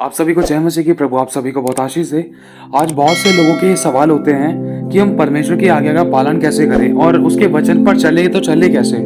आप सभी को जय मसीह की। प्रभु आप सभी को बहुत आशीष दे। आज बहुत से लोगों के ये सवाल होते हैं कि हम परमेश्वर की आज्ञा का पालन कैसे करें और उसके वचन पर चले तो चले कैसे,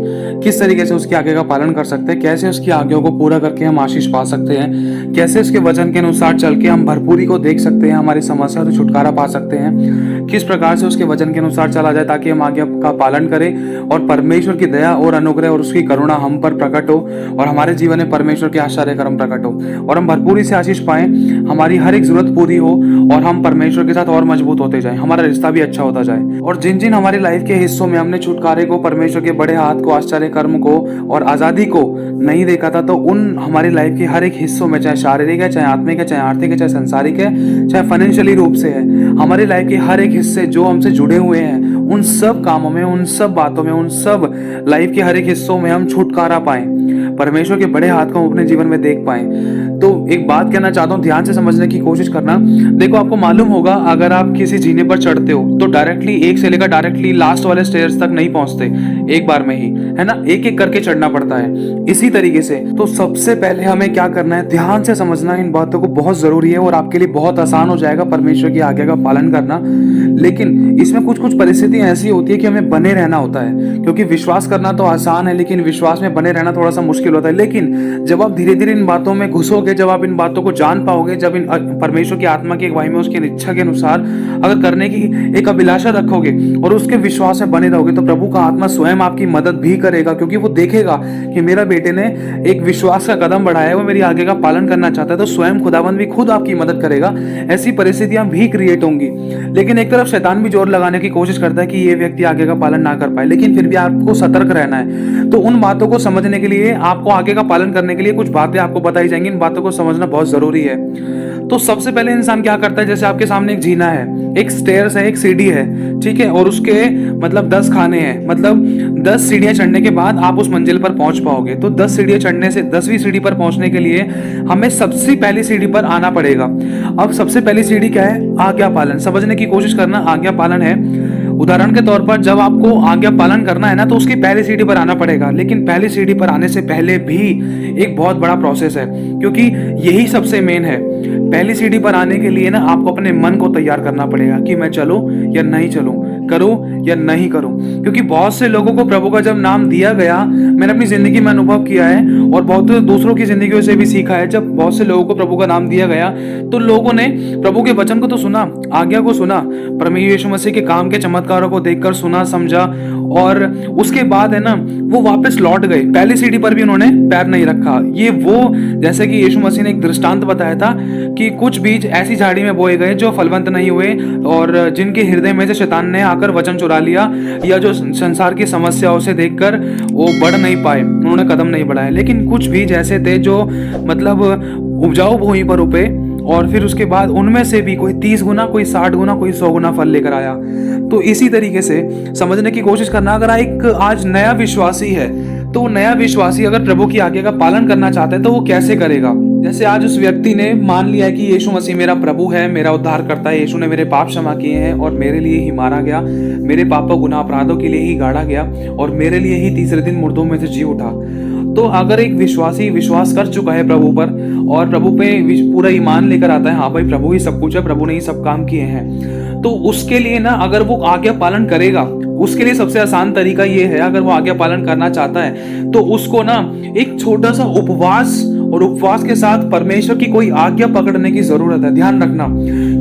किस तरीके से उसकी आज्ञा का पालन कर सकते हैं, कैसे उसकी आज्ञाओं को पूरा करके हम आशीष पा सकते हैं, कैसे उसके वचन के अनुसार चल के हम भरपूरी को देख सकते हैं, हमारी समस्या से छुटकारा पा सकते हैं, किस प्रकार से उसके वचन के अनुसार चला जाए ताकि हम आज्ञा का पालन करें और परमेश्वर की दया और अनुग्रह और उसकी करुणा हम पर प्रकट हो और हमारे जीवन में परमेश्वर के आश्चर्य कर्म प्रकट हो और हम भरपूरी से आशीष पाएं, हमारी हर एक जरूरत पूरी हो और हम परमेश्वर के साथ और मजबूत होते जाएं, हमारा रिश्ता भी अच्छा होता जाए। और जिन जिन हमारी लाइफ के हिस्सों में हमने छुटकारे को, परमेश्वर के बड़े हाथ को, आश्चर्य कर्म को और आजादी को नहीं देखा था, तो उन हमारी लाइफ के हर एक हिस्सों में, चाहे शारीरिक है, चाहे आत्मिक है, चाहे आर्थिक है, चाहे संसारिक है, चाहे फाइनेंशियली रूप से है, हमारी लाइफ के हर एक हिस्से जो हमसे जुड़े हुए हैं, उन सब कामों में, उन सब बातों में, उन सब लाइफ के हर एक हिस्सों में हम छुटकारा पाएं, परमेश्वर के बड़े हाथ को हम अपने जीवन में देख पाएं। तो एक बात कहना चाहता हूँ, ध्यान से समझने की कोशिश करना। देखो, आपको मालूम होगा अगर आप किसी जीने पर चढ़ते हो तो डायरेक्टली एक से लेकर डायरेक्टली लास्ट वाले स्टेयर्स तक नहीं पहुंचते एक बार में ही, है ना, एक एक करके चढ़ना पड़ता है। इसी तरीके से तो सबसे पहले हमें क्या करना है, ध्यान से समझना इन बातों को बहुत जरूरी है और आपके लिए बहुत आसान हो जाएगा परमेश्वर की आज्ञा का पालन करना। लेकिन इसमें कुछ कुछ परिस्थितियां ऐसी होती है कि हमें बने रहना होता है, क्योंकि विश्वास करना तो आसान है लेकिन विश्वास में बने रहना थोड़ा सा मुश्किल होता है। लेकिन जब आप धीरे धीरे इन बातों में घुसोगे, जब आप इन बातों को जान पाओगे, जब इन परमेश्वर की आत्मा की अगुवाई में उसकी इच्छा के अनुसार अगर करने की एक अभिलाषा रखोगे और उसके विश्वास में बने रहोगे, तो प्रभु का आत्मा स्वयं आपकी मदद भी करेगा, क्योंकि वो देखेगा कि मेरा बेटे ने एक विश्वास का कदम बढ़ाया है, वो मेरी आज्ञा का पालन करना चाहता है, तो स्वयं खुदावंद भी खुद आपकी मदद करेगा। ऐसी परिस्थितियां भी क्रिएट होंगी। लेकिन एक तरफ शैतान भी जोर लगाने की कोशिश करता है कि ये व्यक्ति आज्ञा का पालन ना कर पाए, लेकिन फिर भी आपको सतर्क रहना है। तो उन बातों को समझने के लिए, आपको आगे का पालन करने के लिए कुछ बातें आपको बताई जाएंगी। इन बातों को समझना बहुत जरूरी है। तो सबसे पहले इंसान क्या करता है, जैसे आपके सामने एक जीना है, एक स्टेयर्स है, एक सीढ़ी है, ठीक है, और उसके मतलब 10 खाने हैं, मतलब 10 सीढ़ियां चढ़ने के बाद आप उस मंजिल पर पहुंच पाओगे। तो 10 सीढ़ियां चढ़ने से 10वीं सीढ़ी पर पहुंचने के लिए हमें सबसे पहली सीढ़ी पर आना पड़ेगा। अब सबसे पहली सीढ़ी क्या है, आज्ञा पालन। समझने की कोशिश करना, आज्ञा पालन है। उदाहरण के तौर पर जब आपको आज्ञा पालन करना है ना, तो उसकी पहली सीढ़ी पर आना पड़ेगा। लेकिन पहली सीढ़ी पर आने से पहले भी एक बहुत बड़ा प्रोसेस है, क्योंकि यही सबसे मेन है। पहली सीढ़ी पर आने के लिए ना आपको अपने मन को तैयार करना पड़ेगा कि मैं चलूं या नहीं चलूं, करूं या नहीं करूं। क्योंकि बहुत से लोगों को प्रभु का जब नाम दिया गया, मैंने अपनी जिंदगी में अनुभव किया है और बहुत दूसरों की जिंदगियों से भी सीखा है, जब बहुत से लोगों को प्रभु का नाम दिया गया तो लोगों ने प्रभु के वचन को तो सुना, आज्ञा को सुना, परमेश्वर यीशु मसीह के काम के चमत्कारों को देखकर सुना, समझा, और उसके बाद है ना वो वापस लौट गए। पहली सीढ़ी पर भी उन्होंने पैर नहीं रखा। ये वो, जैसे कि यीशु मसीह ने एक दृष्टांत बताया था कि कुछ बीज ऐसी झाड़ी में बोए गए जो फलवंत नहीं हुए और जिनके हृदय में से शैतान ने आकर वचन चुरा लिया, या जो संसार की समस्याओं से देखकर वो बढ़ नहीं पाए, उन्होंने कदम नहीं बढ़ाए। लेकिन कुछ बीज ऐसे थे जो मतलब उपजाऊ भूमि पर उपे और फिर उसके बाद उनमें से भी कोई 30 गुना, कोई 60 गुना, कोई 100 गुना फल लेकर आया। तो इसी तरीके से समझने की कोशिश करना, अगर एक आज नया विश्वासी है तो नया विश्वासी अगर प्रभु की आज्ञा का पालन करना चाहता है तो वो कैसे करेगा। जैसे आज उस व्यक्ति ने मान लिया कि यीशु मसीह मेरा प्रभु है, मेरा उद्धार करता है, यीशु ने मेरे पाप क्षमा किए हैं और मेरे लिए ही मारा गया, मेरे पापों गुनाह अपराधों के लिए ही गाड़ा गया और मेरे लिए ही तीसरे दिन मुर्दों में से जी उठा। तो अगर एक विश्वासी विश्वास कर चुका है प्रभु पर और प्रभु पे पूरा ईमान लेकर आता है, हाँ भाई प्रभु ही सब कुछ है, प्रभु ने ही सब काम किए हैं, तो उसके लिए ना अगर वो आज्ञा पालन करेगा, उसके लिए सबसे आसान तरीका ये है, अगर वो आज्ञा पालन करना चाहता है तो उसको ना एक छोटा सा उपवास, और उपवास के साथ परमेश्वर की कोई आज्ञा पकड़ने की जरूरत है। ध्यान रखना,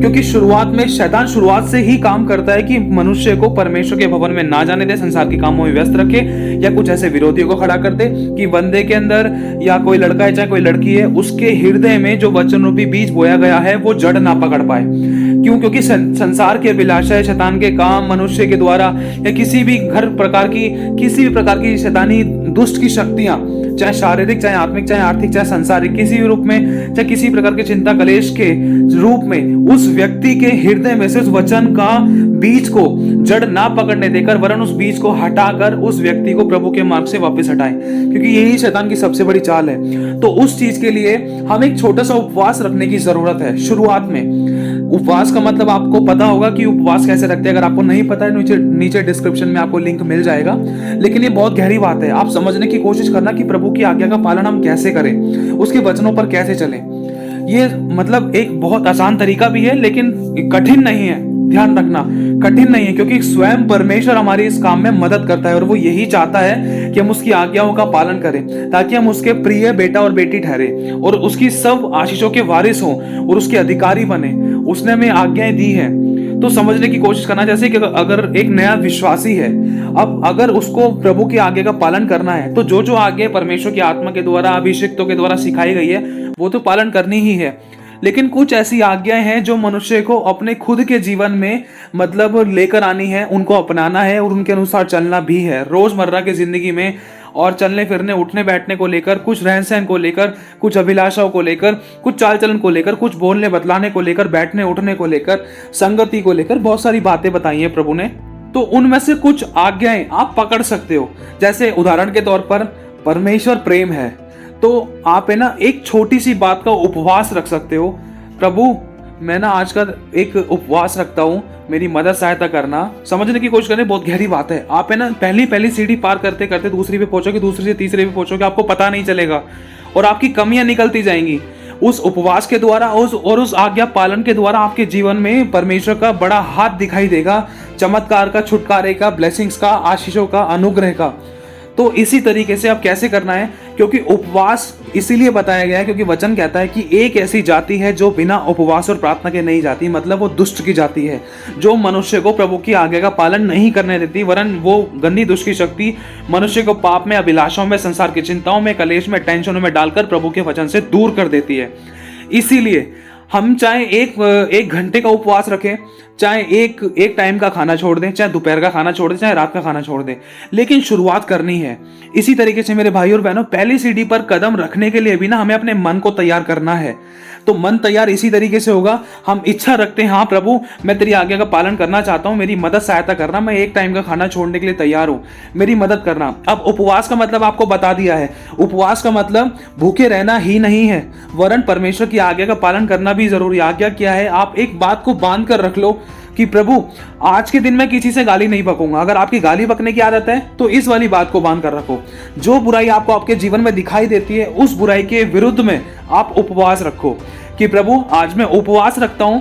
क्योंकि शुरुआत में शैतान शुरुआत से ही काम करता है कि मनुष्य को परमेश्वर के भवन में ना जाने दे, संसार के कामों में व्यस्त रखे, या कुछ ऐसे विरोधियों को खड़ा कर दे कि बंदे के अंदर या कोई लड़का है चाहे कोई लड़की है, उसके हृदय में जो वचन रूपी बीज बोया गया है वो जड़ ना पकड़ पाए। क्यों? क्योंकि संसार की अभिलाषा, शैतान के काम, मनुष्य के द्वारा या किसी भी किसी भी प्रकार की शैतानी दुष्ट की शक्तियां, चाहे शारीरिक, चाहे आत्मिक, चाहे आर्थिक, चाहे संसारिक, किसी भी रूप में, चाहे किसी प्रकार के चिंता कलेश के रूप में, उस व्यक्ति के हृदय में से उस वचन का बीज को जड़ ना पकड़ने देकर, वरन उस बीज को हटाकर उस व्यक्ति को प्रभु के मार्ग से वापस हटाएं, क्योंकि यही शैतान की सबसे बड़ी चाल है। तो उस चीज के लिए हमें एक छोटा सा उपवास रखने की जरूरत है शुरुआत में। उपवास का मतलब आपको पता होगा कि उपवास कैसे रखते हैं। अगर आपको नहीं पता है, नीचे डिस्क्रिप्शन में आपको लिंक मिल जाएगा। लेकिन ये बहुत गहरी बात है, आप समझने की कोशिश करना कि प्रभु की आज्ञा का पालन हम कैसे करें, उसके वचनों पर कैसे चलें। ये मतलब एक बहुत आसान तरीका भी है, लेकिन कठिन नहीं है। ध्यान रखना, कठिन नहीं है, क्योंकि स्वयं परमेश्वर हमारी इस काम में मदद करता है और वो यही चाहता है कि हम उसकी आज्ञाओं का पालन करें, ताकि हम उसके प्रिय बेटा और बेटी ठहरे और उसकी सब आशीषों के वारिस हों और उसके अधिकारी बने। उसने हमें आज्ञाएं दी है, तो समझने की कोशिश करना। जैसे कि अगर एक नया विश्वासी है, अब अगर उसको प्रभु की आज्ञा का पालन करना है, तो जो जो आज्ञा परमेश्वर की आत्मा के द्वारा, अभिषिक्तों के द्वारा सिखाई गई है, वो तो पालन करनी ही है। लेकिन कुछ ऐसी आज्ञाएं हैं जो मनुष्य को अपने खुद के जीवन में मतलब लेकर आनी है, उनको अपनाना है और उनके अनुसार चलना भी है रोजमर्रा की जिंदगी में। और चलने फिरने, उठने बैठने को लेकर, कुछ रहन सहन को लेकर, कुछ अभिलाषाओं को लेकर, कुछ चाल चलन को लेकर, कुछ बोलने बतलाने को लेकर, बैठने उठने को लेकर, संगति को लेकर बहुत सारी बातें बताई हैं प्रभु ने। तो उनमें से कुछ आज्ञाएं आप पकड़ सकते हो। जैसे उदाहरण के तौर पर परमेश्वर प्रेम है, तो आप है ना एक छोटी सी बात का उपवास रख सकते हो। प्रभु, मैं ना आज का एक उपवास रखता हूँ, मेरी मदद सहायता करना। समझने की कोशिश करने, बहुत गहरी बात है। आप है ना पहली सीढ़ी पार करते करते दूसरी पे पहुंचोगे, दूसरी से तीसरे पे पहुंचोगे, आपको पता नहीं चलेगा और आपकी कमियां निकलती जाएंगी। उस उपवास के द्वारा उस आज्ञा पालन के द्वारा आपके जीवन में परमेश्वर का बड़ा हाथ दिखाई देगा, चमत्कार का, छुटकारे का, ब्लेसिंग्स का, आशीषों का, अनुग्रह का। तो इसी तरीके से अब कैसे करना है, क्योंकि उपवास इसीलिए बताया गया है क्योंकि वचन कहता है कि एक ऐसी जाति है जो बिना उपवास और प्रार्थना के नहीं जाती, मतलब वो दुष्ट की जाति है, जो मनुष्य को प्रभु की आज्ञा का पालन नहीं करने देती, वरन वो गंदी दुष्ट की शक्ति मनुष्य को पाप में, अभिलाषाओं में, संसार की चिंताओं में, कलेश में, टेंशनों में डालकर प्रभु के वचन से दूर कर देती है। इसीलिए हम चाहे एक घंटे का उपवास रखें, चाहे एक टाइम का खाना छोड़ दें, चाहे दोपहर का खाना छोड़ दें, चाहे रात का खाना छोड़ दें, लेकिन शुरुआत करनी है। इसी तरीके से मेरे भाई और बहनों, पहली सीढ़ी पर कदम रखने के लिए भी ना हमें अपने मन को तैयार करना है। तो मन तैयार इसी तरीके से होगा, हम इच्छा रखते हैं, हाँ प्रभु मैं तेरी आज्ञा का पालन करना चाहता हूँ, मेरी मदद सहायता करना, मैं एक टाइम का खाना छोड़ने के लिए तैयार हूँ, मेरी मदद करना। अब उपवास का मतलब आपको बता दिया है। उपवास का मतलब भूखे रहना ही नहीं है, वरन परमेश्वर की आज्ञा का पालन करना भी जरूरी। आज्ञा क्या है? आप एक बात को बांध कर रख लो कि प्रभु आज के दिन मैं किसी से गाली नहीं बकूंगा। अगर आपकी गाली बकने की आदत है तो इस वाली बात को बांध कर रखो। जो बुराई आपको आपके जीवन में दिखाई देती है, उस बुराई के विरुद्ध में आप उपवास रखो कि प्रभु आज मैं उपवास रखता हूं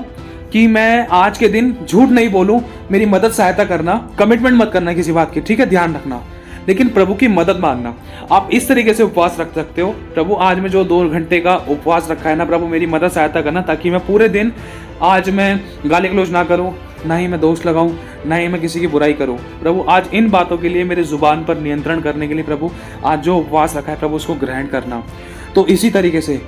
कि मैं आज के दिन झूठ नहीं बोलूं, मेरी मदद सहायता करना। कमिटमेंट मत करना किसी बात की, ठीक है, ध्यान रखना, लेकिन प्रभु की मदद मांगना। आप इस तरीके से उपवास रख सकते हो, प्रभु आज मैं जो 2 घंटे का उपवास रखा है ना, प्रभु मेरी मदद सहायता करना, ताकि मैं पूरे दिन आज मैं गाली गलौज ना करूं, ना ही मैं दोष लगाऊं, ना ही मैं किसी की बुराई करूं। प्रभु आज इन बातों के लिए मेरे जुबान पर नियंत्रण करने के लिए प्रभु आज जो उपवास रखा है प्रभु उसको ग्रहण करना। तो इसी तरीके से,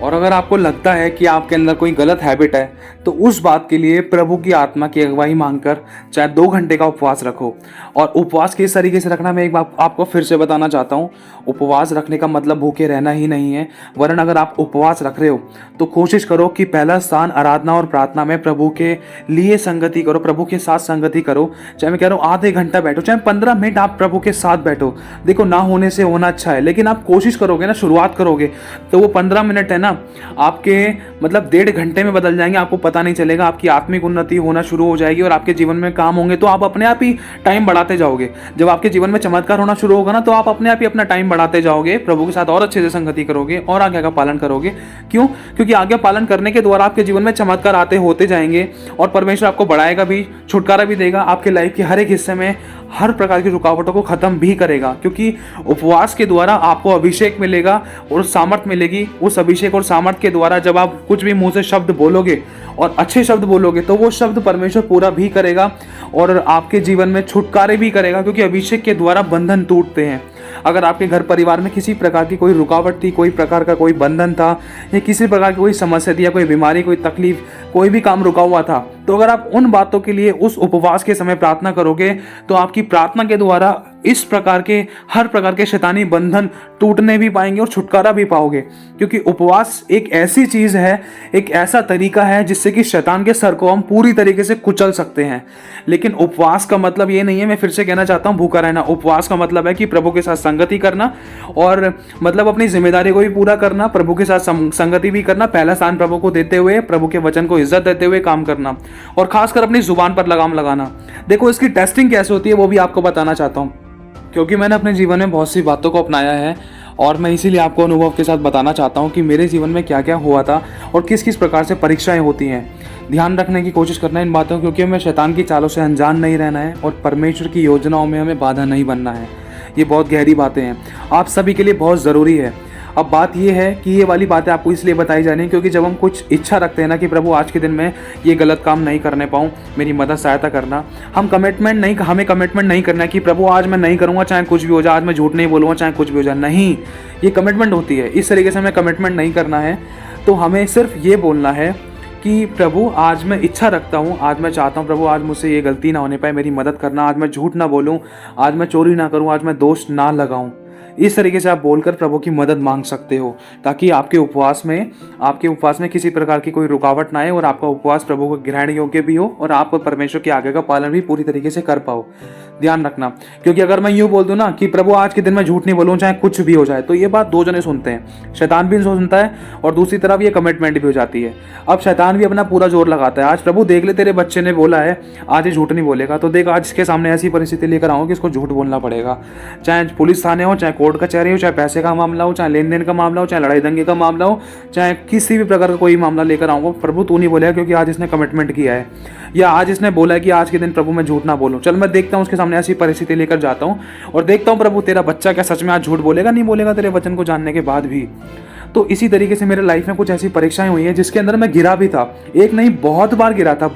और अगर आपको लगता है कि आपके अंदर कोई गलत हैबिट है तो उस बात के लिए प्रभु की आत्मा की अगुवाई मांगकर चाहे 2 घंटे का उपवास रखो। और उपवास किस तरीके से रखना मैं एक बात आपको फिर से बताना चाहता हूँ। उपवास रखने का मतलब भूखे रहना ही नहीं है, वरन अगर आप उपवास रख रहे हो तो कोशिश करो कि पहला स्थान आराधना और प्रार्थना में प्रभु के लिए संगति करो, प्रभु के साथ संगति करो। चाहे मैं कह रहा हूँ आधे घंटा बैठो, चाहे 15 मिनट आप प्रभु के साथ बैठो। देखो ना होने से होना अच्छा है, लेकिन आप कोशिश करोगे ना, शुरुआत करोगे तो वो 15 मिनट है ना आपके मतलब 1.5 घंटे में बदल जाएंगे, आपको पता नहीं चलेगा। आपकी आत्मिक उन्नति होना शुरू हो जाएगी और आपके जीवन में काम होंगे, तो आप अपने आप ही टाइम बढ़ाते जाओगे। जब आपके जीवन में चमत्कार होना शुरू होगा ना, तो आप अपने आप ही अपना टाइम बढ़ाते जाओगे, प्रभु के साथ और अच्छे से संगति करोगे और आज्ञा का पालन करोगे। क्यों? क्योंकि आज्ञा पालन करने के द्वारा आपके जीवन में चमत्कार आते होते जाएंगे और परमेश्वर आपको बढ़ाएगा भी, छुटकारा भी देगा, आपके लाइफ के हर एक हिस्से में हर प्रकार की रुकावटों को खत्म भी करेगा। क्योंकि उपवास के द्वारा आपको अभिषेक मिलेगा और सामर्थ मिलेगी। उस अभिषेक और सामर्थ के द्वारा जब आप कुछ भी मुंह से शब्द बोलोगे और अच्छे शब्द बोलोगे तो वो शब्द परमेश्वर पूरा भी करेगा और आपके जीवन में छुटकारे भी करेगा, क्योंकि अभिषेक के द्वारा बंधन टूटते हैं। अगर आपके घर परिवार में किसी प्रकार की कोई रुकावट थी, कोई प्रकार का कोई बंधन था, या किसी प्रकार की कोई समस्या थी, या कोई बीमारी, कोई तकलीफ, कोई भी काम रुका हुआ था, तो अगर आप उन बातों के लिए उस उपवास के समय प्रार्थना करोगे तो आपकी प्रार्थना के द्वारा इस प्रकार के हर प्रकार के शैतानी बंधन टूटने भी पाएंगे और छुटकारा भी पाओगे। क्योंकि उपवास एक ऐसी चीज है, एक ऐसा तरीका है जिससे कि शैतान के सर को हम पूरी तरीके से कुचल सकते हैं। लेकिन उपवास का मतलब ये नहीं है, मैं फिर से कहना चाहता हूँ, भूखा रहना। उपवास का मतलब है कि प्रभु के साथ संगति करना और मतलब अपनी जिम्मेदारी को भी पूरा करना, प्रभु के साथ संगति भी करना, पहला स्थान प्रभु को देते हुए, प्रभु के वचन को इज्जत देते हुए काम करना, और खासकर अपनी जुबान पर लगाम लगाना। देखो इसकी टेस्टिंग कैसे होती है वो भी आपको बताना चाहता हूँ, क्योंकि मैंने अपने जीवन में बहुत सी बातों को अपनाया है और मैं इसीलिए आपको अनुभव के साथ बताना चाहता हूँ कि मेरे जीवन में क्या क्या हुआ था और किस किस प्रकार से परीक्षाएं होती हैं। ध्यान रखने की कोशिश करना इन बातों, क्योंकि हमें शैतान की चालों से अनजान नहीं रहना है और परमेश्वर की योजनाओं में हमें बाधा नहीं बनना है। ये बहुत गहरी बातें हैं, आप सभी के लिए बहुत ज़रूरी है। अब बात ये है कि ये वाली बातें आपको इसलिए बताई जा रही हैं क्योंकि जब हम कुछ इच्छा रखते हैं ना कि प्रभु आज के दिन में ये गलत काम नहीं करने पाऊँ, मेरी मदद सहायता करना, हमें कमिटमेंट नहीं करना है कि प्रभु आज मैं नहीं करूँगा चाहे कुछ भी हो जाए, आज मैं झूठ नहीं बोलूँगा चाहे कुछ भी हो जाए। नहीं, ये कमिटमेंट होती है। इस तरीके से हमें कमिटमेंट नहीं करना है। तो हमें सिर्फ ये बोलना है कि प्रभु आज मैं इच्छा रखता हूँ, आज मैं चाहता हूँ प्रभु आज मुझसे ये गलती ना होने पाए, मेरी मदद करना, आज मैं झूठ ना बोलूँ, आज मैं चोरी ना करूँ, आज मैं दोष ना लगाऊँ। इस तरीके से आप बोलकर प्रभु की मदद मांग सकते हो, ताकि आपके उपवास में किसी प्रकार की कोई रुकावट ना आए और आपका उपवास प्रभु को ग्रहण योग्य भी हो और आप परमेश्वर के आगे का पालन भी पूरी तरीके से कर पाओ। ध्यान रखना, क्योंकि अगर मैं यूँ बोल दूँ ना कि प्रभु आज के दिन मैं झूठ नहीं बोलूँ चाहे कुछ भी हो जाए, तो ये बात दो जने सुनते हैं, शैतान भी सुनता है और दूसरी तरफ ये कमिटमेंट भी हो जाती है। अब शैतान भी अपना पूरा जोर लगाता है, आज प्रभु देख ले तेरे बच्चे ने बोला है आज ये झूठ नहीं बोलेगा, तो देख आज इसके सामने ऐसी परिस्थिति लेकर आऊँ कि इसको झूठ बोलना पड़ेगा। चाहे पुलिस थाने हो, चाहे कोर्ट कचहरी हो, चाहे पैसे का मामला हो, चाहे लेन देन का मामला हो, चाहे लड़ाई दंगे का मामला हो, चाहे किसी भी प्रकार का कोई मामला लेकर आऊँगा, प्रभु तू नहीं बोलेगा क्योंकि आज इसने कमिटमेंट किया है, या आज इसने बोला है कि आज के दिन प्रभु मैं झूठ ना बोलूँ। चल मैं देखता हूँ उसके सामने ऐसी परिस्थिति लेकर जाता हूँ और देखता हूँ प्रभु तेरा बच्चा क्या सच में आज झूठ बोलेगा नहीं बोलेगा तेरे वचन को जानने के बाद भी। तो इसी तरीके से मेरे लाइफ में कुछ ऐसी परीक्षाएं हुई हैं जिसके अंदर मैं गिरा भी था, एक नहीं बहुत बार गिरा था।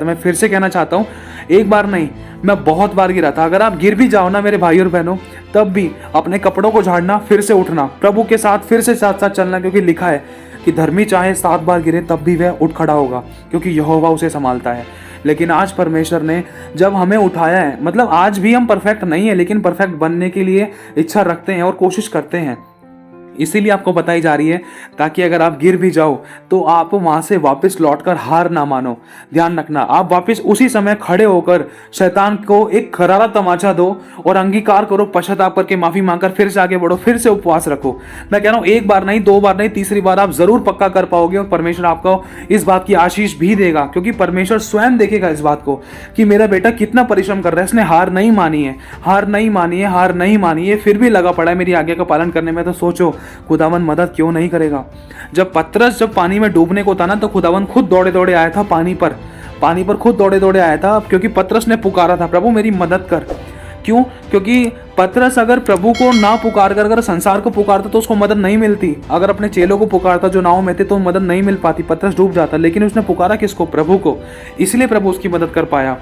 मैं फिर से कहना चाहता हूँ, एक बार नहीं मैं बहुत बार गिरा था। अगर आप गिर भी जाओ ना मेरे भाई और बहनों, तब भी अपने कपड़ों को झाड़ना, फिर से उठना, प्रभु के साथ फिर से साथ साथ चलना, क्योंकि लिखा है कि धर्मी चाहे 7 बार गिरे तब भी वह उठ खड़ा होगा, क्योंकि यहोवा उसे संभालता है। लेकिन आज परमेश्वर ने जब हमें उठाया है, मतलब आज भी हम परफेक्ट नहीं है लेकिन परफेक्ट बनने के लिए इच्छा रखते हैं और कोशिश करते हैं, इसीलिए आपको बताई जा रही है ताकि अगर आप गिर भी जाओ तो आप वहां से वापस लौटकर हार ना मानो। ध्यान रखना, आप वापस उसी समय खड़े होकर शैतान को एक करारा तमाचा दो और अंगीकार करो, पश्चाताप करके माफी मांगकर फिर से आगे बढ़ो, फिर से उपवास रखो। मैं कह रहा हूं एक बार नहीं, 2 बार नहीं, तीसरी बार आप जरूर पक्का कर पाओगे और परमेश्वर आपको इस बात की आशीष भी देगा, क्योंकि परमेश्वर स्वयं देखेगा इस बात को कि मेरा बेटा कितना परिश्रम कर रहा है, इसने हार नहीं मानी है, फिर भी लगा पड़ा है मेरी आज्ञा का पालन करने में। तो सोचो खुदावन मदद क्यों नहीं करेगा। जब पतरस पानी में डूबने को था ना, तो खुदावन खुद दौड़े दौड़े आया था, पानी पर खुद दौड़े दौड़े आया था, क्योंकि पतरस ने पुकारा था प्रभु मेरी मदद कर। क्यों? क्योंकि पतरस अगर प्रभु को ना पुकार कर अगर संसार को पुकारता तो उसको मदद नहीं मिलती। अगर अपने चेलों को पुकारता जो नाव में थे तो मदद नहीं मिल पाती, पतरस डूब जाता। लेकिन उसने पुकारा किसको? प्रभु को, इसलिए प्रभु उसकी मदद कर पाया।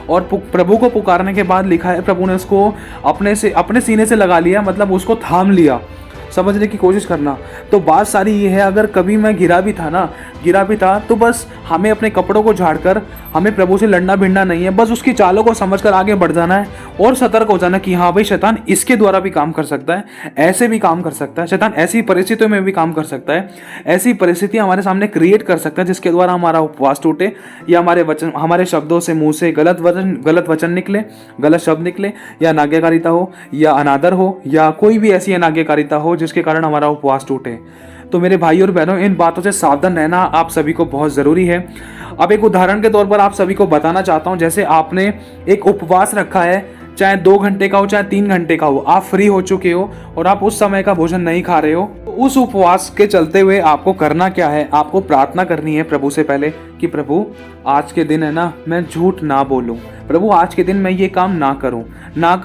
और प्रभु को पुकारने के बाद लिखा है प्रभु ने उसको अपने सीने से लगा लिया, मतलब उसको थाम लिया। समझने की कोशिश करना। तो बात सारी ये है, अगर कभी मैं गिरा भी था तो बस हमें अपने कपड़ों को झाड़कर हमें प्रभु से लड़ना भिड़ना नहीं है, बस उसकी चालों को समझकर आगे बढ़ जाना है और सतर्क हो जाना कि हाँ भाई शैतान इसके द्वारा भी काम कर सकता है, ऐसे भी काम कर सकता है, शैतान ऐसी परिस्थितियों में भी काम कर सकता है, ऐसी परिस्थितियां हमारे सामने क्रिएट कर सकता है जिसके द्वारा हमारा उपवास टूटे या हमारे शब्दों से मुंह से गलत वचन निकले, गलत शब्द निकले, या अनाज्ञाकारिता हो या अनादर हो या कोई भी ऐसी अनाज्ञाकारिता हो जिसके कारण हमारा उपवास टूटे। तो मेरे भाई और बहनों, इन बातों से सावधान रहना आप सभी को बहुत ज़रूरी है। अब एक उदाहरण के तौर पर आप सभी को बताना चाहता हूं, जैसे आपने एक उपवास रखा है, चाहे 2 घंटे का हो चाहे 3 घंटे का हो, आप फ्री हो चुके हो और आप उस समय का भोजन नहीं खा रहे हो, तो उस उपवास के चलते हुए आपको करना क्या है? आपको प्रार्थना करनी है प्रभु से पहले कि प्रभु आज के दिन है ना, मैं झूठ ना बोलूं, प्रभु आज के दिन मैं ये काम ना करूं, ना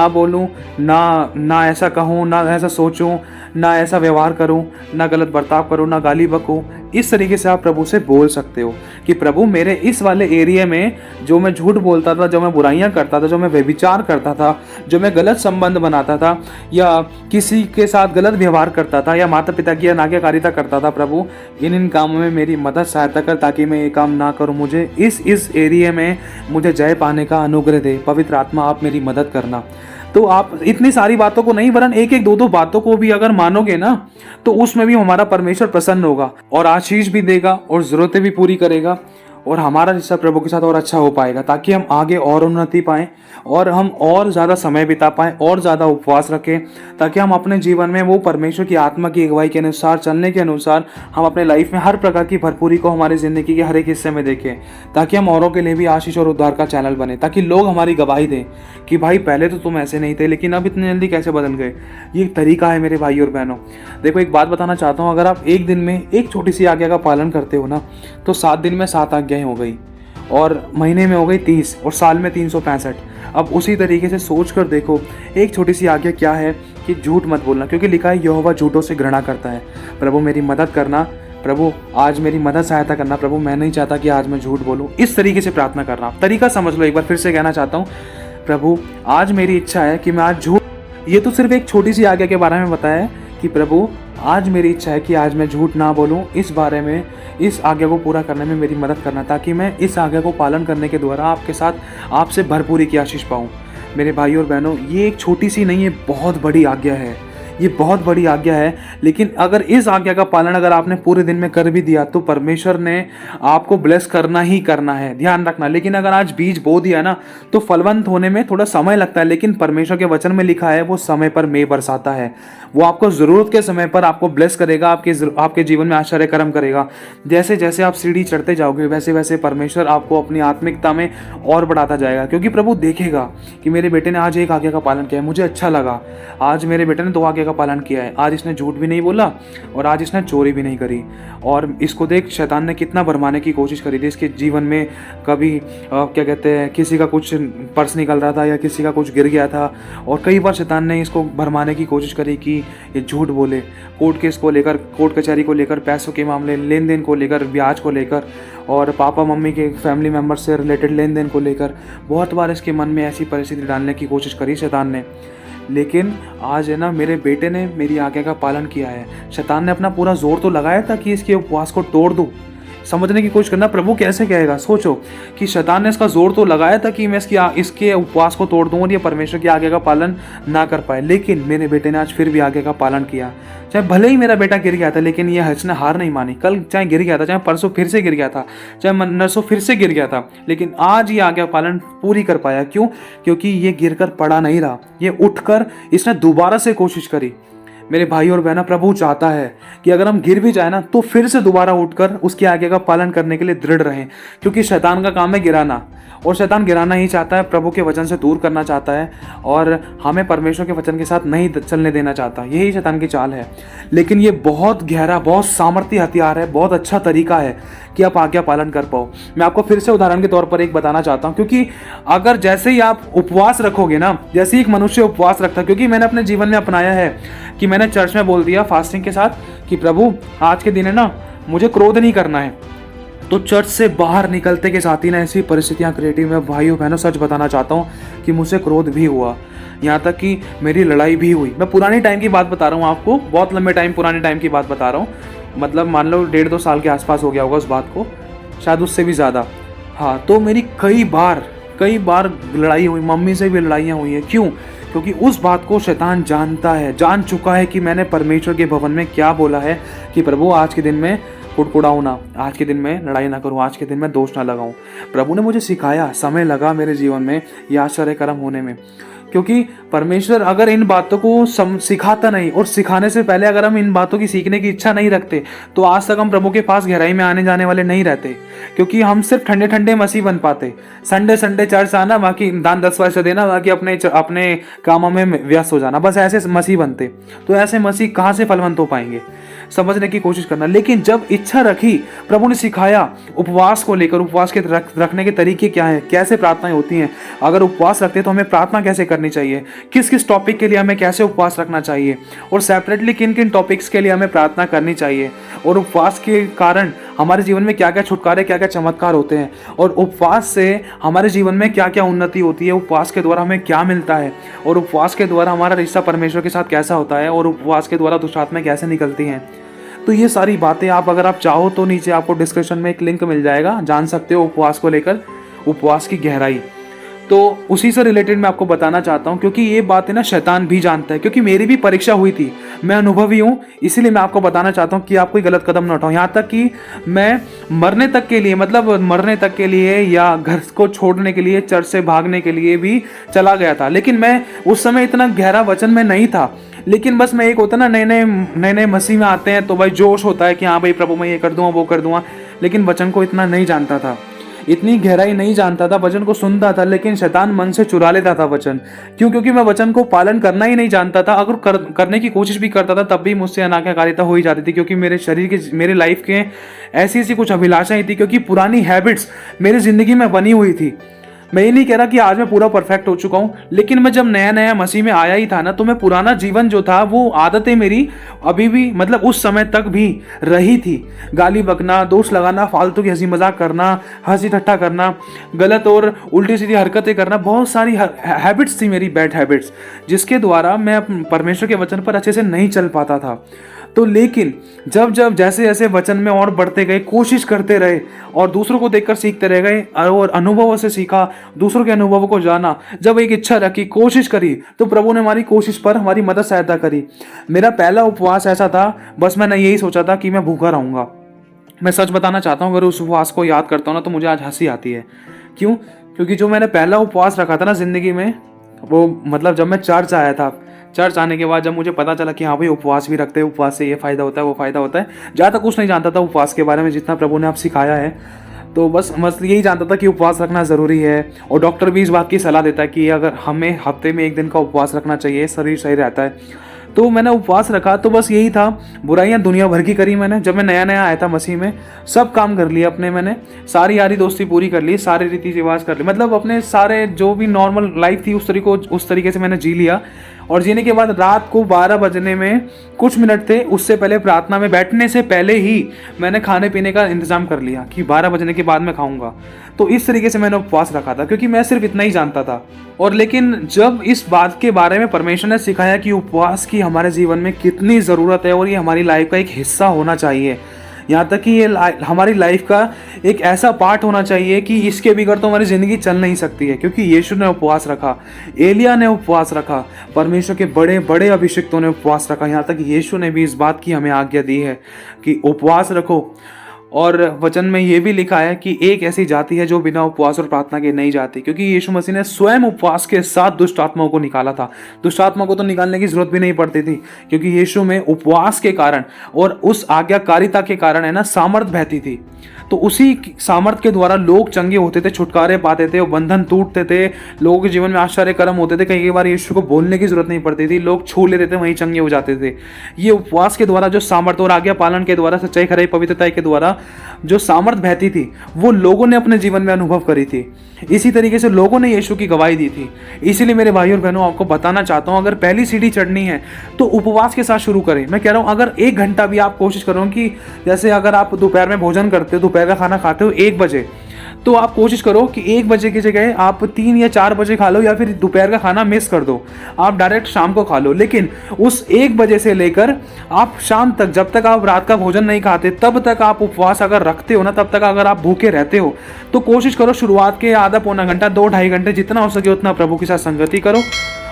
बोलूं, ना ऐसा कहूं, ना ऐसा सोचूं, ना ऐसा व्यवहार करूं, ना गलत बर्ताव करूं, ना गाली बकूं। इस तरीके से आप प्रभु से बोल सकते हो कि प्रभु मेरे इस वाले एरिया में जो मैं झूठ बोलता था, जो मैं बुराइयां करता था, जो मैं व्यभिचार करता था, जो मैं गलत संबंध बनाता था या किसी के साथ गलत व्यवहार करता था या माता पिता की अनाज्ञाकारिता करता था, प्रभु इन कामों में मेरी मदद सहायता कर ताकि मैं ये काम ना करूं। मुझे इस एरिया में मुझे जय पाने का अनुग्रह दे, पवित्र आत्मा आप मेरी मदद करना। तो आप इतनी सारी बातों को नहीं, वरन 1-1, 2-2 बातों को भी अगर मानोगे ना, तो उसमें भी हमारा परमेश्वर प्रसन्न होगा और आशीष भी देगा और जरूरतें भी पूरी करेगा और हमारा रिश्ता प्रभु के साथ और अच्छा हो पाएगा, ताकि हम आगे और उन्नति पाएं और हम और ज़्यादा समय बिता पाएं और ज़्यादा उपवास रखें, ताकि हम अपने जीवन में वो परमेश्वर की आत्मा की अगुवाई के अनुसार चलने के अनुसार हम अपने लाइफ में हर प्रकार की भरपूरी को हमारी ज़िंदगी के हर एक हिस्से में देखें, ताकि हम औरों के लिए भी आशीष और उद्धार का चैनल बने, ताकि लोग हमारी गवाही दें कि भाई पहले तो तुम ऐसे नहीं थे, लेकिन अब इतनी जल्दी कैसे बदल गए। ये एक तरीका है मेरे भाई और बहनों। देखो, एक बात बताना चाहता हूँ, अगर आप एक दिन में एक छोटी सी आज्ञा का पालन करते हो ना, तो 7 दिन में 7 आज्ञाएं हो गई, और महीने में हो गई 30, और साल में 365। अब उसी तरीके से सोच कर देखो, एक छोटी सी आज्ञा क्या है कि झूठ मत बोलना, क्योंकि लिखा है यहोवा झूठों से घृणा करता है। प्रभु मेरी मदद करना, प्रभु आज मेरी मदद सहायता करना, प्रभु मैं नहीं चाहता कि आज मैं झूठ बोलूं। इस तरीके से प्रार्थना करना, तरीका समझ लो। एक बार फिर से कहना चाहता हूँ, प्रभु आज मेरी इच्छा है कि मैं आज झूठ, ये तो सिर्फ एक छोटी सी आज्ञा के बारे में बताया है कि प्रभु आज मेरी इच्छा है कि आज मैं झूठ ना बोलूं। इस बारे में, इस आज्ञा को पूरा करने में मेरी मदद करना, ताकि मैं इस आज्ञा को पालन करने के द्वारा आपके साथ आपसे भरपूरी की आशीष पाऊं। मेरे भाई और बहनों, ये एक छोटी सी नहीं है, बहुत बड़ी आज्ञा है, ये बहुत बड़ी आज्ञा है। लेकिन अगर इस आज्ञा का पालन अगर आपने पूरे दिन में कर भी दिया, तो परमेश्वर ने आपको ब्लेस करना ही करना है, ध्यान रखना। लेकिन अगर आज बीज बो दिया ना, तो फलवंत होने में थोड़ा समय लगता है, लेकिन परमेश्वर के वचन में लिखा है वो समय पर मेघ बरसाता है। वो आपको ज़रूरत के समय पर आपको ब्लेस करेगा, आपके जीवन में आश्चर्य कर्म करेगा। जैसे जैसे आप सीढ़ी चढ़ते जाओगे, वैसे वैसे परमेश्वर आपको अपनी आत्मिकता में और बढ़ाता जाएगा, क्योंकि प्रभु देखेगा कि मेरे बेटे ने आज एक आज्ञा का पालन किया है, मुझे अच्छा लगा। आज मेरे बेटे ने 2 आज्ञा का पालन किया है, आज इसने झूठ भी नहीं बोला और आज इसने चोरी भी नहीं करी। और इसको देख, शैतान ने कितना भरमाने की कोशिश करी थी इसके जीवन में। कभी क्या कहते हैं, किसी का कुछ पर्स निकल रहा था या किसी का कुछ गिर गया था, और कई बार शैतान ने इसको भरमाने की कोशिश करी कि ये झूठ बोले, कोर्ट केस को लेकर, कोर्ट कचहरी को लेकर, पैसों के मामले, लेन देन को लेकर, ब्याज को लेकर, और पापा मम्मी के फैमिली मेम्बर से रिलेटेड लेन देन को लेकर। बहुत बार इसके मन में ऐसी परिस्थिति डालने की कोशिश करी शैतान ने। लेकिन आज है ना, मेरे बेटे ने मेरी आज्ञा का पालन किया है। शैतान ने अपना पूरा जोर तो लगाया था कि इसके उपवास को तोड़ दूं। समझने की कोशिश करना, प्रभु कैसे कहेगा। सोचो कि शैतान ने इसका जोर तो लगाया था कि मैं इसके उपवास को तोड़ दूं और ये परमेश्वर की आज्ञा का पालन ना कर पाए। लेकिन मेरे बेटे ने आज फिर भी आज्ञा का पालन किया। चाहे भले ही मेरा बेटा गिर गया था, लेकिन ये इसने हार नहीं मानी। कल चाहे गिर गया था, चाहे परसों फिर से गिर गया था, चाहे नरसों फिर से गिर गया था, लेकिन आज ये आज्ञा पालन पूरी कर पाया। क्यों? क्योंकि ये गिरकर पड़ा नहीं रहा, ये उठकर इसने दोबारा से कोशिश करी। मेरे भाई और बहना, प्रभु चाहता है कि अगर हम गिर भी जाए ना, तो फिर से दोबारा उठकर उसकी आज्ञा का पालन करने के लिए दृढ़ रहें, क्योंकि शैतान का काम है गिराना, और शैतान गिराना ही चाहता है, प्रभु के वचन से दूर करना चाहता है, और हमें परमेश्वर के वचन के साथ नहीं चलने देना चाहता। यही शैतान की चाल है। लेकिन ये बहुत गहरा, बहुत सामर्थ्य हथियार है, बहुत अच्छा तरीका है कि आप आज्ञा पालन कर पाओ। मैं आपको फिर से उदाहरण के तौर पर एक बताना चाहता हूँ, क्योंकि अगर जैसे ही आप उपवास रखोगे ना, जैसे ही एक मनुष्य उपवास रखता है, क्योंकि मैंने अपने जीवन में अपनाया है कि मैंने चर्च में बोल दिया फास्टिंग के साथ कि प्रभु आज के दिन है ना, मुझे क्रोध नहीं करना है। तो चर्च से बाहर निकलते के साथ ही ना ऐसी परिस्थितियाँ क्रिएट हुई। मैं भाइयों बहनों सच बताना चाहता हूँ कि मुझसे क्रोध भी हुआ, यहाँ तक कि मेरी लड़ाई भी हुई। मैं पुरानी टाइम की बात बता रहा हूँ आपको, बहुत लंबे टाइम, पुराने टाइम की बात बता रहा हूँ। मतलब मान लो 1.5-2 साल के आसपास हो गया होगा उस बात को, शायद उससे भी ज़्यादा। हाँ, तो मेरी कई बार लड़ाई हुई, मम्मी से भी लड़ाइयाँ हुई हैं। क्यों? क्योंकि उस बात को शैतान जानता है, जान चुका है कि मैंने परमेश्वर के भवन में क्या बोला है कि प्रभु आज के दिन में कुड़कुड़ाऊँ ना, आज के दिन में लड़ाई ना करूँ, आज के दिन में दोष ना लगाऊँ। प्रभु ने मुझे सिखाया, समय लगा मेरे जीवन में ये आश्चर्य कर्म होने में, क्योंकि परमेश्वर अगर इन बातों को सिखाता नहीं, और सिखाने से पहले अगर हम इन बातों की सीखने की इच्छा नहीं रखते, तो आज तक हम प्रभु के पास गहराई में आने जाने वाले नहीं रहते। क्योंकि हम सिर्फ ठंडे ठंडे मसीह बन पाते, संडे चर्च आना, बाकी दान 10 वर्ष देना, बाकी अपने कामों में व्यस्त हो जाना, बस ऐसे मसीह बनते। तो ऐसे मसीह कहाँ से फलवंत हो पाएंगे? समझने की कोशिश करना। लेकिन जब इच्छा रखी, प्रभु ने सिखाया उपवास को लेकर, उपवास के रखने के तरीके क्या हैं, कैसे प्रार्थनाएं होती हैं, अगर उपवास रखते हैं तो हमें प्रार्थना कैसे करनी चाहिए, किस किस टॉपिक के लिए हमें कैसे उपवास रखना चाहिए, और सेपरेटली किन किन टॉपिक्स के लिए हमें प्रार्थना करनी चाहिए, और उपवास के कारण हमारे जीवन में क्या क्या छुटकारे, क्या क्या चमत्कार होते हैं, और उपवास से हमारे जीवन में क्या क्या उन्नति होती है, उपवास के द्वारा हमें क्या मिलता है, और उपवास के द्वारा हमारा रिश्ता परमेश्वर के साथ कैसा होता है, और उपवास के द्वारा दुष्ट आत्माएं कैसे निकलती हैं। तो ये सारी बातें आप अगर आप चाहो तो नीचे आपको डिस्क्रिप्शन में एक लिंक मिल जाएगा, जान सकते हो उपवास को लेकर, उपवास की गहराई। तो उसी से रिलेटेड मैं आपको बताना चाहता हूँ, क्योंकि ये बात है ना शैतान भी जानता है, क्योंकि मेरी भी परीक्षा हुई थी, मैं अनुभवी हूँ, इसीलिए मैं आपको बताना चाहता हूँ कि आप कोई गलत कदम ना उठाओ। यहाँ तक कि मैं मरने तक के लिए, मतलब मरने तक के लिए या घर को छोड़ने के लिए, चर्च से भागने के लिए भी चला गया था। लेकिन मैं उस समय इतना गहरा वचन में नहीं था, लेकिन बस मैं एक होता ना नए नए मसीह में आते हैं तो भाई जोश होता है कि हाँ भाई प्रभु मैं ये कर दूंगा वो कर दूंगा, लेकिन वचन को इतना नहीं जानता था, इतनी गहराई नहीं जानता था। वचन को सुनता था लेकिन शैतान मन से चुरा लेता था वचन। क्यों? क्योंकि मैं वचन को पालन करना ही नहीं जानता था। अगर करने की कोशिश भी करता था तब भी मुझसे अनाज्ञाकारिता हो ही जाती थी, क्योंकि मेरे शरीर के, मेरे लाइफ के ऐसी ऐसी कुछ अभिलाषाएं थी, क्योंकि पुरानी हैबिट्स मेरी जिंदगी में बनी हुई थी। मैं ये नहीं कह रहा कि आज मैं पूरा परफेक्ट हो चुका हूँ, लेकिन मैं जब नया नया मसीह में आया ही था ना, तो मैं पुराना जीवन जो था, वो आदतें मेरी अभी भी, मतलब उस समय तक भी रही थी। गाली बकना, दोष लगाना, फालतू की हंसी मजाक करना, हंसी ठट्ठा करना, गलत और उल्टी सीधी हरकतें करना, बहुत सारी हैबिट्स थी मेरी, बैड हैबिट्स, जिसके द्वारा मैं परमेश्वर के वचन पर अच्छे से नहीं चल पाता था। तो लेकिन जब जब जैसे जैसे वचन में और बढ़ते गए, कोशिश करते रहे और दूसरों को देखकर सीखते रह गए और अनुभवों से सीखा, दूसरों के अनुभवों को जाना, जब एक इच्छा रखी, कोशिश करी, तो प्रभु ने हमारी कोशिश पर हमारी मदद सहायता करी। मेरा पहला उपवास ऐसा था, बस मैंने यही सोचा था कि मैं भूखा रहूंगा। मैं सच बताना चाहता हूँ, अगर उस उपवास को याद करता हूँ ना तो मुझे आज हंसी आती है। क्यों? क्योंकि जो मैंने पहला उपवास रखा था ना जिंदगी में, वो मतलब जब मैं चर्च आया था, चर्च आने के बाद जब मुझे पता चला कि हाँ भाई उपवास भी रखते हैं, उपवास से ये फ़ायदा होता है वो फ़ायदा होता है, ज़्यादा कुछ नहीं जानता था उपवास के बारे में जितना प्रभु ने आप सिखाया है। तो बस यही जानता था कि उपवास रखना ज़रूरी है, और डॉक्टर भी इस बात की सलाह देता है कि अगर हमें हफ्ते में 1 दिन का उपवास रखना चाहिए, शरीर सही रहता है। तो मैंने उपवास रखा, तो बस यही था। बुराइयां दुनिया भर की करी मैंने, जब मैं नया नया आया था मसीह में, सब काम कर लिया अपने, मैंने सारी यारी दोस्ती पूरी कर ली, सारे रीति रिवाज कर लिए, मतलब अपने सारे जो भी नॉर्मल लाइफ थी उस तरीके से मैंने जी लिया। और जीने के बाद रात को 12 बजने में कुछ मिनट थे, उससे पहले प्रार्थना में बैठने से पहले ही मैंने खाने पीने का इंतजाम कर लिया कि 12 बजने के बाद मैं खाऊंगा। तो इस तरीके से मैंने उपवास रखा था, क्योंकि मैं सिर्फ इतना ही जानता था। और लेकिन जब इस बात के बारे में परमेश्वर ने सिखाया कि उपवास की हमारे जीवन में कितनी ज़रूरत है और ये हमारी लाइफ का एक हिस्सा होना चाहिए, यहाँ तक कि ये हमारी लाइफ का एक ऐसा पार्ट होना चाहिए कि इसके बगैर तो हमारी ज़िंदगी चल नहीं सकती है। क्योंकि यीशु ने उपवास रखा, एलिया ने उपवास रखा, परमेश्वर के बड़े बड़े अभिषिक्तों ने उपवास रखा, यहाँ तक यीशु ने भी इस बात की हमें आज्ञा दी है कि उपवास रखो। और वचन में ये भी लिखा है कि एक ऐसी जाति है जो बिना उपवास और प्रार्थना के नहीं जाती, क्योंकि यीशु मसीह ने स्वयं उपवास के साथ दुष्ट आत्माओं को निकाला था। दुष्ट आत्मा को तो निकालने की जरूरत भी नहीं पड़ती थी, क्योंकि यीशु में उपवास के कारण और उस आज्ञाकारिता के कारण है ना सामर्थ बहती थी। तो उसी सामर्थ के द्वारा लोग चंगे होते थे, छुटकारे पाते थे, बंधन टूटते थे, लोगों के जीवन में आश्चर्य कर्म होते थे। कई बार यीशु को बोलने की जरूरत नहीं पड़ती थी, लोग छू लेते थे, वहीं चंगे हो जाते थे। ये उपवास के द्वारा जो सामर्थ और आज्ञा पालन के द्वारा, सच्चाई खराई पवित्रता के द्वारा जो सामर्थ बहती थी, वो लोगों ने अपने जीवन में अनुभव करी थी। इसी तरीके से लोगों ने यीशु की गवाही दी थी। इसीलिए मेरे भाई और बहनों, आपको बताना चाहता हूँ, अगर पहली सीढ़ी चढ़नी है तो उपवास के साथ शुरू करें। मैं कह रहा हूँ, अगर 1 घंटा भी आप कोशिश करो कि जैसे अगर आप दोपहर में भोजन करते हो, दोपहर का खाना खाते हो 1 बजे, तो आप कोशिश करो कि 1 बजे की जगह आप 3 या 4 बजे खा लो, या फिर दोपहर का खाना मिस कर दो, आप डायरेक्ट शाम को खा लो। लेकिन उस 1 बजे से लेकर आप शाम तक, जब तक आप रात का भोजन नहीं खाते, तब तक आप उपवास अगर रखते हो ना, तब तक अगर आप भूखे रहते हो, तो कोशिश करो शुरुआत के आधा पौना घंटा, 2-2.5 घंटे, जितना हो सके उतना प्रभु के साथ संगति करो,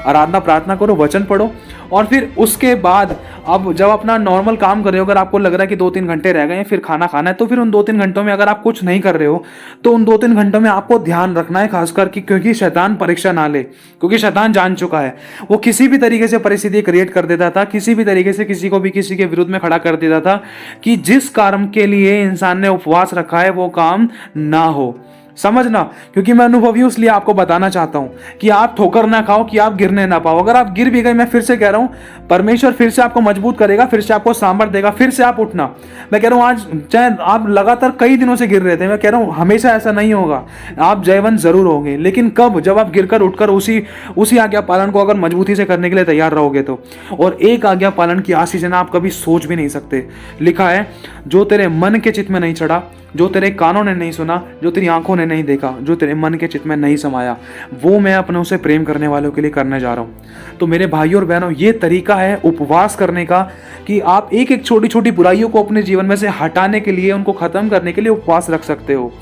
आराधना प्रार्थना करो, वचन पढ़ो। और फिर उसके बाद अब जब अपना नॉर्मल काम कर रहे हो, अगर आपको लग रहा है कि 2-3 घंटे रह गए हैं, फिर खाना खाना है, तो फिर उन 2-3 घंटों में अगर आप कुछ नहीं कर रहे हो, तो उन 2-3 घंटों में आपको ध्यान रखना है, खासकर कि क्योंकि शैतान परीक्षा ना ले, क्योंकि शैतान जान चुका है, वो किसी भी तरीके से परिस्थिति क्रिएट कर देता था, किसी भी तरीके से किसी को भी किसी के विरुद्ध में खड़ा कर देता था कि जिस काम के लिए इंसान ने उपवास रखा है वो काम ना हो। समझना, क्योंकि मैं अनुभवी हूं, इसलिए आपको बताना चाहता हूं कि आप ठोकर ना खाओ, कि आप गिरने ना पाओ। अगर आप गिर भी गए, मैं फिर से कह रहा हूं, परमेश्वर फिर से आपको मजबूत करेगा, फिर से आपको सामर्थ्य देगा, फिर से आप उठना। मैं कह रहा हूं, आज चाहे आप लगातार कई दिनों से गिर रहे थे, मैं कह रहा हूं हमेशा ऐसा नहीं होगा, आप जयवंत जरूर होंगे। लेकिन कब? जब आप गिरकर उठकर उसी आज्ञा पालन को अगर मजबूती से करने के लिए तैयार रहोगे तो। और एक आज्ञा पालन की आशीष है ना, आप कभी सोच भी नहीं सकते। लिखा है, जो तेरे मन के चित्त में नहीं चढ़ा, जो तेरे कानों ने नहीं सुना, जो तेरी आंखों ने नहीं देखा, जो तेरे मन के चित्त में नहीं समाया, वो मैं अपने उसे प्रेम करने वालों के लिए करने जा रहा हूँ। तो मेरे भाइयों और बहनों, ये तरीका है उपवास करने का कि आप एक एक छोटी छोटी बुराइयों को अपने जीवन में से हटाने के लिए, उनको खत्म करने के लिए उपवास रख सकते हो।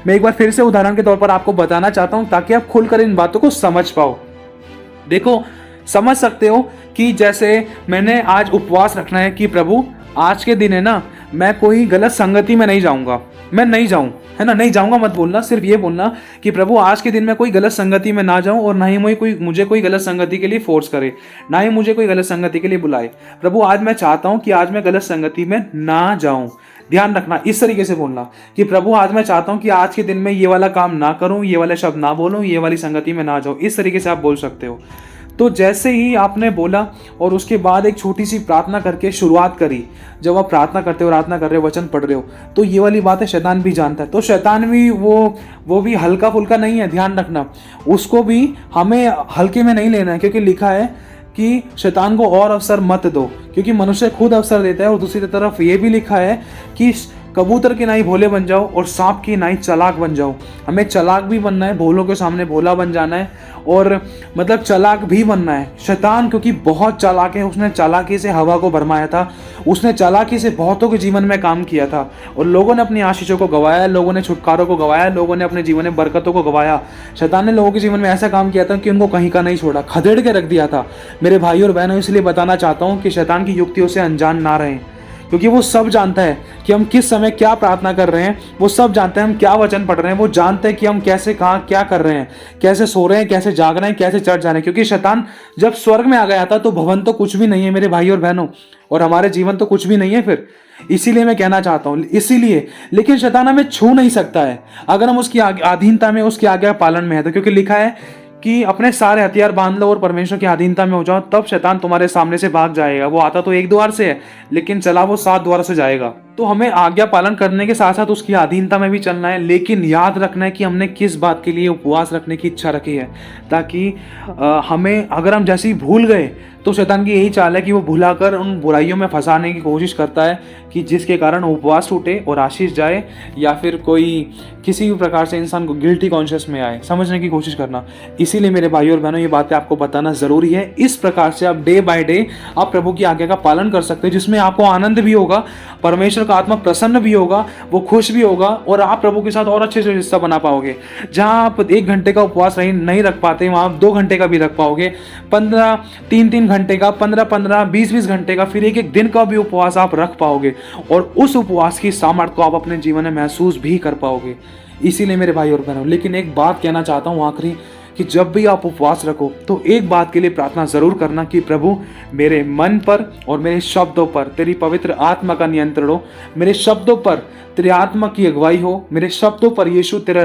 मैं एक बार फिर से उदाहरण के तौर पर आपको बताना चाहता हूँ ताकि आप खुलकर इन बातों को समझ पाओ। देखो, समझ सकते हो कि जैसे मैंने आज उपवास रखना है कि प्रभु आज के दिन है ना, मैं कोई गलत संगति में नहीं जाऊंगा, मैं नहीं जाऊं, है ना, नहीं जाऊंगा मत बोलना, सिर्फ ये बोलना कि प्रभु आज के दिन मैं कोई गलत संगति में ना जाऊं और ना ही मुझे कोई गलत संगति के लिए फोर्स करे, ना ही मुझे कोई गलत संगति के लिए बुलाए। प्रभु आज मैं चाहता हूं कि आज मैं गलत संगति में ना जाऊं। ध्यान रखना, इस तरीके से बोलना कि प्रभु आज मैं चाहता हूं कि आज के दिन में ये वाला काम ना करूं, ये वाले शब्द ना बोलूं, ये वाली संगति में ना जाऊं। इस तरीके से आप बोल सकते हो। तो जैसे ही आपने बोला और उसके बाद एक छोटी सी प्रार्थना करके शुरुआत करी, जब आप प्रार्थना करते हो, प्रार्थना कर रहे हो, वचन पढ़ रहे हो, तो ये वाली बातें शैतान भी जानता है। तो शैतान भी वो भी हल्का फुल्का नहीं है, ध्यान रखना। उसको भी हमें हल्के में नहीं लेना है, क्योंकि लिखा है कि शैतान को और अवसर मत दो, क्योंकि मनुष्य खुद अवसर देता है। और दूसरी तरफ ये भी लिखा है कि कबूतर की नाई भोले बन जाओ और सांप की नाई चालाक बन जाओ। हमें चालाक भी बनना है, भोलों के सामने भोला बन जाना है, और मतलब चालाक भी बनना है। शैतान क्योंकि बहुत चालाक है, उसने चालाकी से हवा को भरमाया था, उसने चालाकी से बहुतों के जीवन में काम किया था, और लोगों ने अपनी आशीषों को गवाया, लोगों ने छुटकारों को गवाया, लोगों ने अपने जीवन में बरकतों को गवाया। शैतान ने लोगों के जीवन में ऐसा काम किया था कि उनको कहीं का नहीं छोड़ा, खदेड़ के रख दिया था। मेरे भाई और बहनों, इसलिए बताना चाहता हूँ कि शैतान की युक्तियों से अनजान ना रहें, क्योंकि वो सब जानता है कि हम किस समय क्या प्रार्थना कर रहे हैं, वो सब जानता है हम क्या वचन पढ़ रहे हैं, वो जानते हैं कि हम कैसे कहाँ क्या कर रहे हैं, कैसे सो रहे हैं, कैसे जाग रहे हैं, कैसे चढ़ जा रहे हैं। क्योंकि शैतान जब स्वर्ग में आ गया था तो भवन तो कुछ भी नहीं है मेरे भाई और बहनों, और हमारे जीवन तो कुछ भी नहीं है फिर। इसीलिए मैं कहना चाहता हूँ, इसीलिए, लेकिन शैतान हमें छू नहीं सकता है अगर हम उसकी अधीनता में, उसकी आज्ञा पालन में है तो। क्योंकि लिखा है कि अपने सारे हथियार बांध लो और परमेश्वर की अधीनता में हो जाओ, तब शैतान तुम्हारे सामने से भाग जाएगा। वो आता तो एक द्वार से है, लेकिन चला वो 7 द्वार से जाएगा। तो हमें आज्ञा पालन करने के साथ साथ उसकी अधीनता में भी चलना है, लेकिन याद रखना है कि हमने किस बात के लिए उपवास रखने की इच्छा रखी है, ताकि हमें, अगर हम जैसे ही भूल गए तो शैतान की यही चाल है कि वो भुलाकर उन बुराइयों में फंसाने की कोशिश करता है कि जिसके कारण उपवास टूटे और आशीष जाए, या फिर कोई किसी भी प्रकार से इंसान को गिल्टी कॉन्शियस में आए। समझने की कोशिश करना। इसीलिए मेरे भाई और बहनों, ये बातें आपको बताना ज़रूरी है। इस प्रकार से आप डे बाय डे आप प्रभु की आज्ञा का पालन कर सकते हैं, जिसमें आपको आनंद भी होगा, परमेश्वर का आत्मा प्रसन्न भी होगा, वो खुश भी होगा, और आप प्रभु के साथ और अच्छे से हिस्सा बना पाओगे। जहाँ आप 1 घंटे का उपवास नहीं रख पाते, वहाँ आप 2 घंटे का भी रख पाओगे, 3 घंटे का, 15 20 घंटे का, फिर एक दिन का भी उपवास आप रख पाओगे, और उस उपवास की सामर्थ्य को आप अपने जीवन में महसूस भी कर पाओगे। इसीलिए मेरे भाई और बहनों, लेकिन एक बात कहना चाहता हूँ आखिरी, कि जब भी आप उपवास रखो तो एक बात के लिए प्रार्थना जरूर करना कि प्रभु मेरे मन पर और मेरे शब्दों पर तेरी पवित्र आत्मा का नियंत्रण हो, मेरे शब्दों पर तेरी आत्मा की अगुवाई हो, मेरे शब्दों पर यीशु तेरे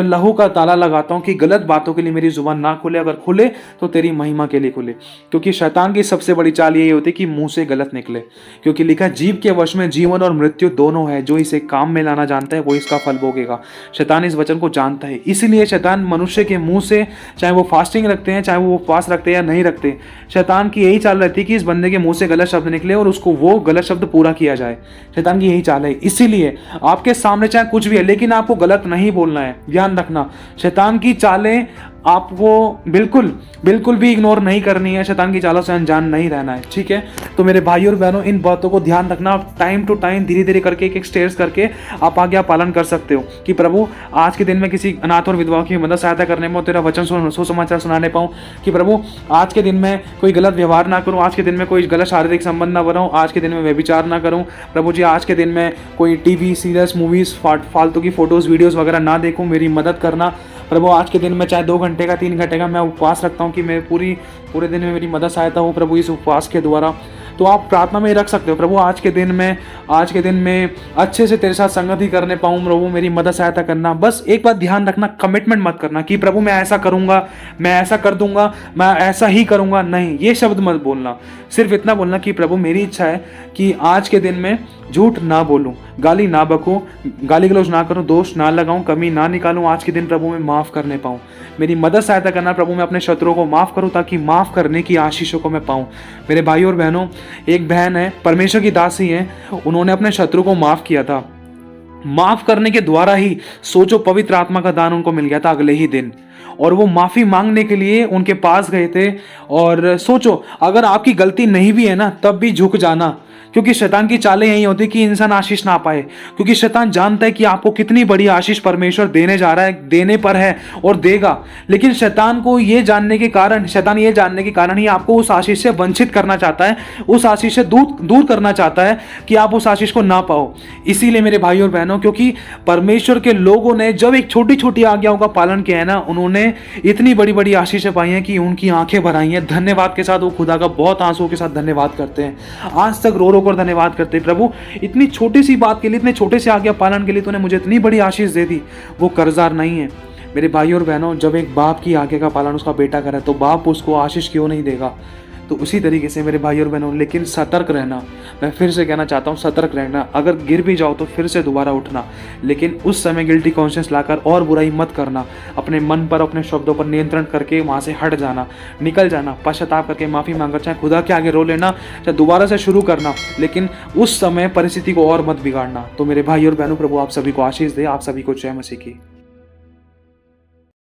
लहू का ताला लगाता हूँ कि गलत बातों के लिए मेरी जुबान ना खुले, अगर खुले तो तेरी महिमा के लिए खुले। क्योंकि शैतान की सबसे बड़ी चाल यही होती है कि मुंह से गलत निकले, क्योंकि लिखा जीव के वश में जीवन और मृत्यु दोनों है, जो इसे काम में लाना जानता है वो इसका फल भोगेगा। शैतान इस वचन को जानता है, इसीलिए शैतान मनुष्य के मुंह से, चाहे वो फास्टिंग रखते हैं, चाहे वो उपवास रखते हैं या नहीं रखते, शैतान की यही चाल रहती है कि इस बंदे के मुंह से गलत शब्द निकले और उसको वो गलत शब्द पूरा किया जाए। शैतान की यही चाल है। इसीलिए आपके सामने चाहे कुछ भी है, लेकिन आपको गलत नहीं बोलना है। ध्यान रखना, शैतान की चालें आपको बिल्कुल भी इग्नोर नहीं करनी है, शैतान की चालों से अनजान नहीं रहना है, ठीक है। तो मेरे भाई और बहनों, इन बातों को ध्यान रखना। टाइम टू टाइम, धीरे धीरे करके, एक स्टेप्स करके आप आज्ञा पालन कर सकते हो कि प्रभु आज के दिन में किसी अनाथ और विधवा की मदद सहायता करने में, तेरा वचन सुसमाचार सुनाने पाऊँ, कि प्रभु आज के दिन में कोई गलत व्यवहार ना करूँ, आज के दिन में कोई गलत शारीरिक संबंध ना बनाऊँ, आज के दिन में व्यभिचार ना करूँ, प्रभु जी आज के दिन में कोई टीवी सीरियल्स मूवीज़ फालतू की फोटोज़ वीडियोज़ वगैरह ना देखूँ, मेरी मदद करना। प्रभु आज के दिन में चाहे 2 घंटे का, 3 घंटे का मैं उपवास रखता हूँ कि मैं पूरे दिन में मेरी मदद सहायता हो प्रभु इस उपवास के द्वारा। तो आप प्रार्थना में रख सकते हो, प्रभु आज के दिन में अच्छे से तेरे साथ संगति करने पाऊँ, प्रभु मेरी मदद सहायता करना। बस एक बात ध्यान रखना, कमिटमेंट मत करना कि प्रभु मैं ऐसा करूँगा, मैं ऐसा कर दूंगा, मैं ऐसा ही करूँगा, नहीं, ये शब्द मत बोलना। सिर्फ इतना बोलना कि प्रभु मेरी इच्छा है कि आज के दिन में झूठ ना बोलूं, गाली ना बकूं, गाली गलौज ना करूं, दोष ना लगाऊं, कमी ना निकालूं, आज के दिन प्रभु मैं माफ़ करने पाऊं। मेरी मदद सहायता करना प्रभु, मैं अपने शत्रुओं को माफ़ करूं ताकि माफ़ करने की आशीषों को मैं पाऊं। मेरे भाई और बहनों, एक बहन है, परमेश्वर की दासी है, उन्होंने अपने शत्रु को माफ़ किया था। माफ़ करने के द्वारा ही सोचो पवित्र आत्मा का दान उनको मिल गया था अगले ही दिन। और वो माफ़ी मांगने के लिए उनके पास गए थे। और सोचो, अगर आपकी गलती नहीं भी है ना, तब भी झुक जाना, क्योंकि शैतान की चालें यही होती कि इंसान आशीष ना पाए, क्योंकि शैतान जानता है कि आपको कितनी बड़ी आशीष परमेश्वर देने जा रहा है, देने पर है और देगा। लेकिन शैतान ये जानने के कारण ही आपको उस आशीष से वंचित करना चाहता है, उस आशीष से दूर दूर करना चाहता है कि आप उस आशीष को ना पाओ। इसीलिए मेरे भाई और बहनों, क्योंकि परमेश्वर के लोगों ने जब एक छोटी छोटी आज्ञाओं का पालन किया है ना, उन्होंने इतनी बड़ी बड़ी आशीषें पाई हैं कि उनकी आंखें भर आई हैं। धन्यवाद के साथ वो खुदा का बहुत आंसुओं के साथ धन्यवाद करते हैं, आज तक रो रो कर धन्यवाद करते हैं। प्रभु, इतनी छोटी सी बात के लिए, इतने छोटे से आज्ञा पालन के लिए तूने मुझे इतनी बड़ी आशीष दे दी। वो कर्जदार नहीं है। मेरे भाई और बहनों, जब एक बाप की आज्ञा का पालन उसका बेटा करे तो बाप उसको आशीष क्यों नहीं देगा। तो उसी तरीके से मेरे भाई और बहनों, लेकिन सतर्क रहना। मैं फिर से कहना चाहता हूँ, सतर्क रहना। अगर गिर भी जाओ तो फिर से दोबारा उठना, लेकिन उस समय गिल्टी कॉन्शियस लाकर और बुराई मत करना। अपने मन पर, अपने शब्दों पर नियंत्रण करके वहाँ से हट जाना, निकल जाना, पश्चाताप करके माफ़ी मांगकर चाहे खुदा के आगे रो लेना, चाहे दोबारा से शुरू करना, लेकिन उस समय परिस्थिति को और मत बिगाड़ना। तो मेरे भाई और बहनों, प्रभु आप सभी को आशीष दे। आप सभी को जय मसीह की।